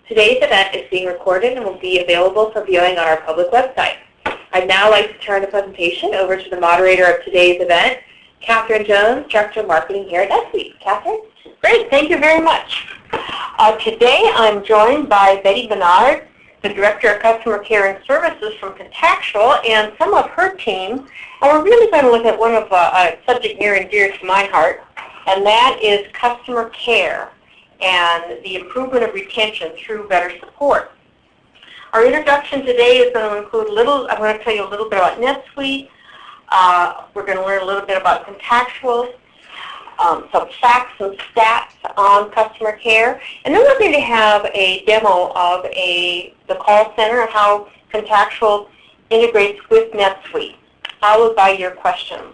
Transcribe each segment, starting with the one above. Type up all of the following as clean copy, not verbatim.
Today's event is being recorded and will be available for viewing on our public website. I'd now like to turn the presentation over to the moderator of today's event, Catherine Jones, Director of Marketing here at NetSuite. Catherine? Great, thank you very much. Today I'm joined by Betty Bernard, the Director of Customer Care and Services from Contactual, and some of her team. And we're really going to look at one of a subject near and dear to my heart, and that is customer care and the improvement of retention through better support. Our introduction today is going to include I'm going to tell you a little bit about NetSuite. We're going to learn a little bit about Contactual, some facts and stats on customer care, and then we're going to have a demo of the call center and how Contactual integrates with NetSuite, followed by your questions.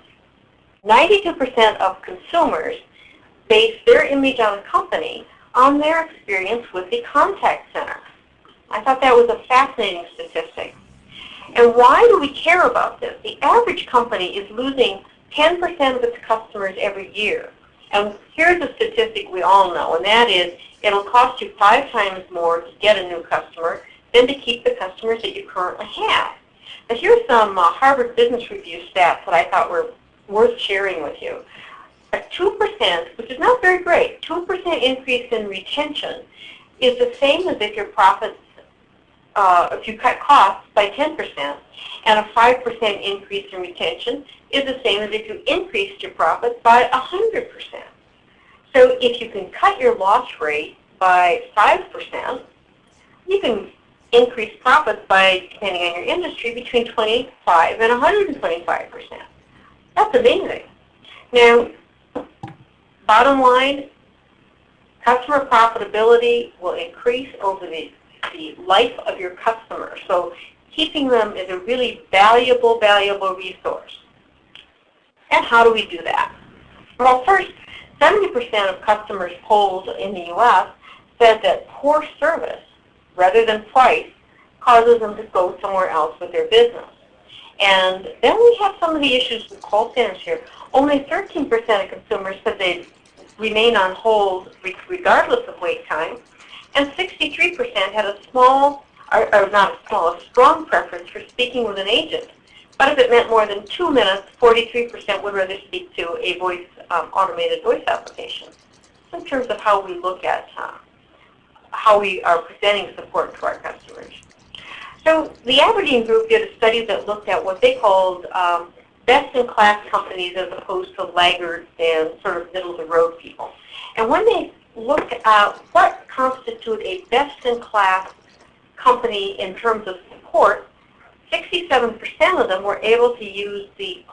92% of consumers base their image on a company on their experience with the contact center. I thought that was a fascinating statistic. And why do we care about this? The average company is losing 10% of its customers every year. And here's a statistic we all know, and that is it'll cost you 5 times more to get a new customer than to keep the customers that you currently have. Now here's some Harvard Business Review stats that I thought were worth sharing with you. A 2%, which is not very great, 2% increase in retention is the same as if your profits, if you cut costs by 10%, and a 5% increase in retention is the same as if you increased your profits by 100%. So if you can cut your loss rate by 5%, you can increase profits by, depending on your industry, between 25 and 125%. That's amazing. Now, bottom line, customer profitability will increase over the life of your customer. So keeping them is a really valuable resource. And how do we do that? Well, first, 70% of customers polled in the U.S. said that poor service, rather than price, causes them to go somewhere else with their business. And then we have some of the issues with call centers here. Only 13% of consumers said they'd remain on hold regardless of wait time, and 63% had a strong preference for speaking with an agent. But if it meant more than 2 minutes, 43% would rather speak to a automated voice application. In terms of how we look at how we are presenting support to our customers. So the Aberdeen Group did a study that looked at what they called best-in-class companies as opposed to laggards and sort of middle-of-the-road people. And when they looked at what constitute a best-in-class company in terms of support, 67% of them were able to use the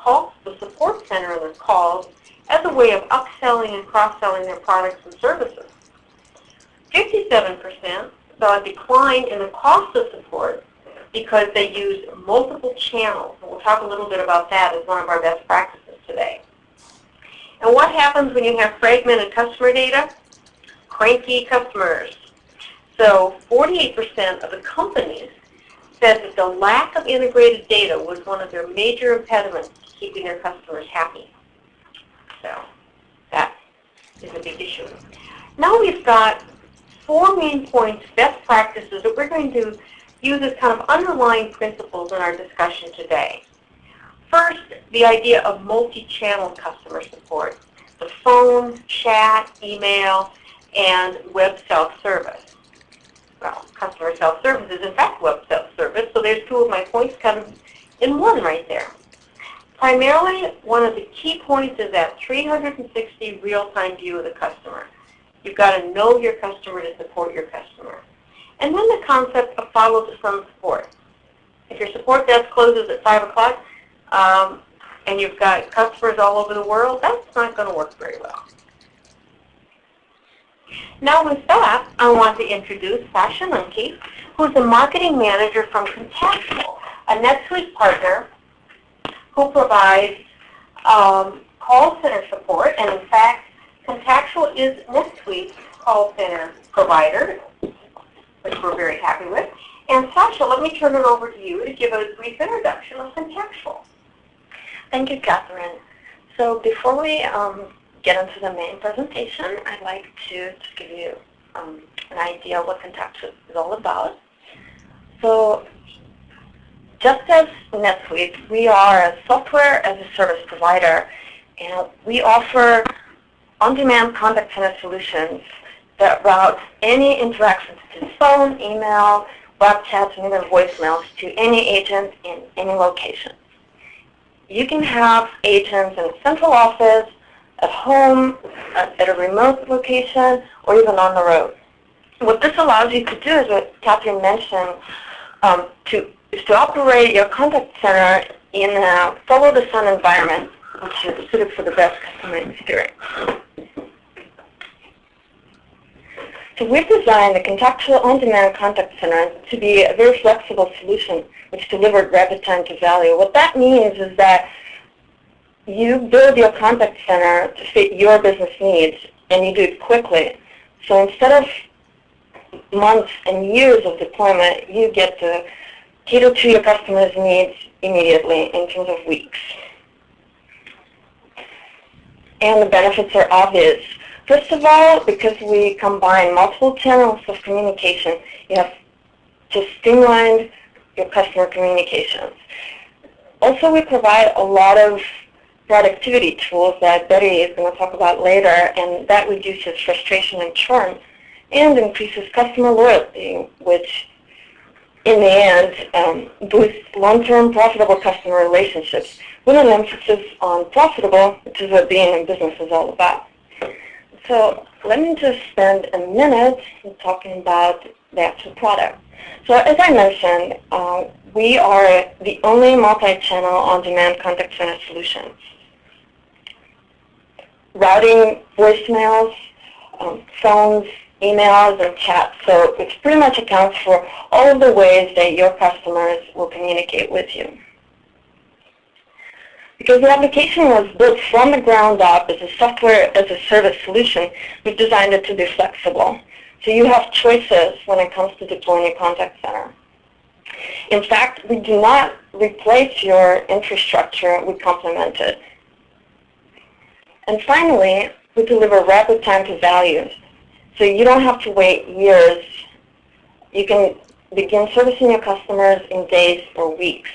support center and the calls as a way of upselling and cross-selling their products and services. 57% saw a decline in the cost of support because they use multiple channels. And we'll talk a little bit about that as one of our best practices today. And what happens when you have fragmented customer data? Cranky customers. So 48% of the companies said that the lack of integrated data was one of their major impediments to keeping their customers happy. So that is a big issue. Now we've got 4 main points, best practices, that we're going to use as kind of underlying principles in our discussion today. First, the idea of multi-channel customer support, the phone, chat, email, and web self-service. Well, customer self-service is in fact web self-service, so there's 2 of my points kind of in one right there. Primarily, one of the key points is that 360 real-time view of the customer. You've got to know your customer to support your customer. And then the concept of follow-the-sun support. If your support desk closes at 5 o'clock and you've got customers all over the world, that's not going to work very well. Now with that, I want to introduce Sasha Munke, who's the marketing manager from Contactual, a NetSuite partner who provides call center support. And in fact, Contactual is NetSuite's call center provider, which we're very happy with. And Sasha, let me turn it over to you to give a brief introduction of Contactual. Thank you, Catherine. So before we get into the main presentation, I'd like to just give you an idea of what Contactual is all about. So just as NetSuite, we are a software as a service provider, and we offer on-demand contact center solutions that route any interactions to phone, email, web chats, and even voicemails to any agent in any location. You can have agents in a central office, at home, at a remote location, or even on the road. What this allows you to do is what Catherine mentioned, is to operate your contact center in a follow-the-sun environment, which is suited for the best customer experience. So we've designed the Contactual on-demand contact center to be a very flexible solution which delivered rapid time to value. What that means is that you build your contact center to fit your business needs, and you do it quickly. So instead of months and years of deployment, you get to cater to your customers' needs immediately in terms of weeks. And the benefits are obvious. First of all, because we combine multiple channels of communication, you have just streamlined your customer communications. Also, we provide a lot of productivity tools that Betty is going to talk about later, and that reduces frustration and churn and increases customer loyalty, which in the end boosts long-term profitable customer relationships with an emphasis on profitable, which is what being in business is all about. So let me just spend a minute talking about the actual product. So as I mentioned, we are the only multi-channel on-demand contact center solution. Routing voicemails, phones, emails, and chats. So it pretty much accounts for all of the ways that your customers will communicate with you. Because the application was built from the ground up as a software as a service solution, we've designed it to be flexible. So you have choices when it comes to deploying your contact center. In fact, we do not replace your infrastructure, we complement it. And finally, we deliver rapid time to value. So you don't have to wait years. You can begin servicing your customers in days or weeks.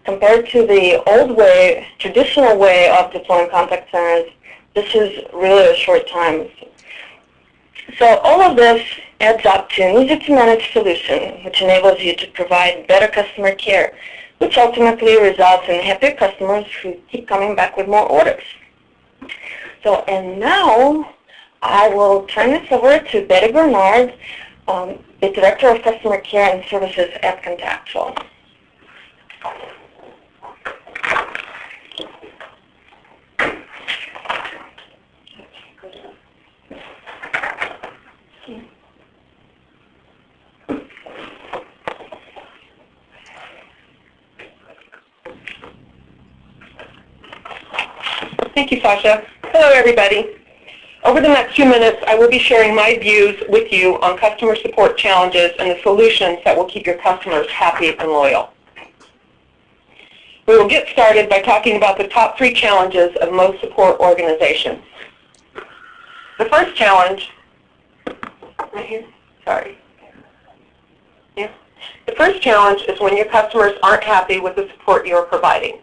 Compared to the old way, traditional way of deploying contact centers, this is really a short time. So all of this adds up to an easy-to-manage solution, which enables you to provide better customer care, which ultimately results in happier customers who keep coming back with more orders. So, and now I will turn this over to Betty Bernard, the Director of Customer Care and Services at Contactual. Thank you, Sasha. Hello, everybody. Over the next few minutes, I will be sharing my views with you on customer support challenges and the solutions that will keep your customers happy and loyal. We will get started by talking about the top 3 challenges of most support organizations. The first challenge, right here, sorry. Yeah. The first challenge is when your customers aren't happy with the support you are providing.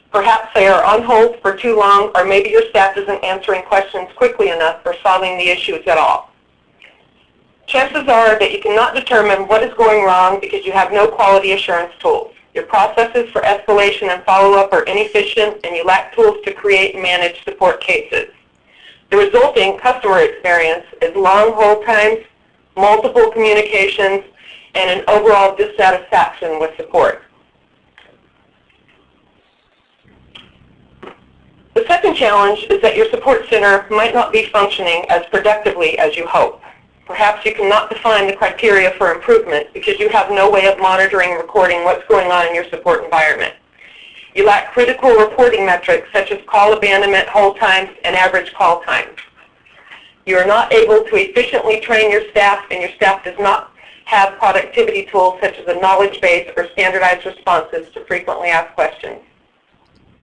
Perhaps they are on hold for too long, or maybe your staff isn't answering questions quickly enough or solving the issues at all. Chances are that you cannot determine what is going wrong because you have no quality assurance tools. Your processes for escalation and follow-up are inefficient, and you lack tools to create and manage support cases. The resulting customer experience is long hold times, multiple communications, and an overall dissatisfaction with support. The second challenge is that your support center might not be functioning as productively as you hope. Perhaps you cannot define the criteria for improvement because you have no way of monitoring and recording what's going on in your support environment. You lack critical reporting metrics such as call abandonment, hold times, and average call times. You are not able to efficiently train your staff, and your staff does not have productivity tools such as a knowledge base or standardized responses to frequently asked questions.